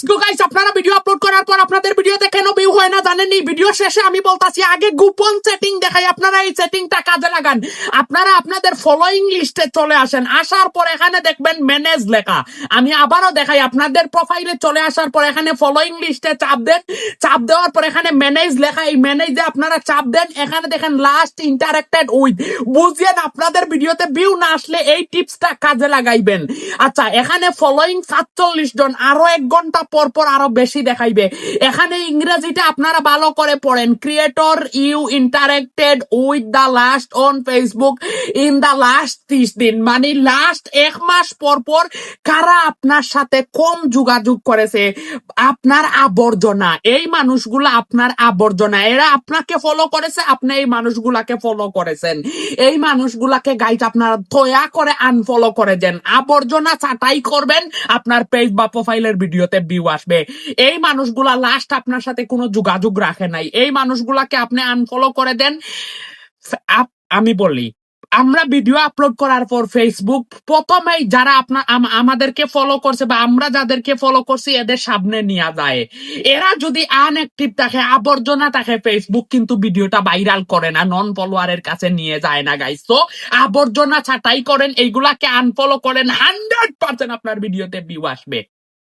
Go guys, আপনারা video upload করার পর আপনাদের ভিডিওতে কেন ভিউ হয় না জানেননি? ভিডিও শেষে আমি বলতাছি, আগে গোপন সেটিং দেখাই, আপনারা এই সেটিংটা কাজে লাগান। আপনারা আপনাদের ফলোইং লিস্টে চলে আসেন, আসার পর এখানে দেখবেন ম্যানেজ লেখা। আমি আবারও দেখাই, আপনাদের প্রোফাইলে চলে আসার পর এখানে ফলোইং লিস্টে চাপ দেন, চাপ দেওয়ার পর এখানে ম্যানেজ লেখা, এই ম্যানেজে আপনারা চাপ দেন। এখানে দেখেন লাস্ট ইন্টারেক্টেড উইথ, বুঝছেন? আপনাদের ভিডিওতে ভিউ না আসলে এই টিপসটা কাজে লাগাইবেন। আচ্ছা, এখানে ফলোইং 47 জন, আরো 1 ঘন্টা পর পর আরো বেশি দেখাইবে। এখানে ইংরেজিটা আপনারা ভালো করে পড়েন, creator you interacted with the last on Facebook in the last 30 দিন, মানে লাস্ট 1 মাস পর পর কারা আপনার সাথে কম যোগাযোগ করেছে। আপনার আবর্জনা, এই মানুষগুলা আপনার আবর্জনা, এরা আপনাকে ফলো করেছে, আপনি এই মানুষগুলাকে ফলো করেছেন। এই মানুষগুলাকে গাইজ আপনারা দয়া করে আনফলো করে দেন। আবর্জনা ছাঁটাই করবেন, আপনার পেজ বা প্রোফাইলের ভিডিওতে ভিউ আসবে। এই মানুষগুলা লাস্ট আপনার সাথে কোনো যোগাযোগ রাখে নাই, এই মানুষগুলাকে আপনি আনফলো করে দেন। আমি বলি, আমরা ভিডিও আপলোড করার পর ফেসবুক প্রথমেই যারা আমাদেরকে ফলো করছে বা আমরা যাদেরকে ফলো করছি এদের সামনে নিয়ে যায়। এরা যদি আনঅ্যাক্টিভ থাকে, আবর্জনা থাকে, ফেসবুক কিন্তু ভিডিওটা ভাইরাল করে না, নন ফলোয়ারের কাছে নিয়ে যায় না গাইস। তো আবর্জনা ছাঁটাই করেন, এইগুলাকে আনফলো করেন, 100% আপনার ভিডিওতে ভিউ আসবে।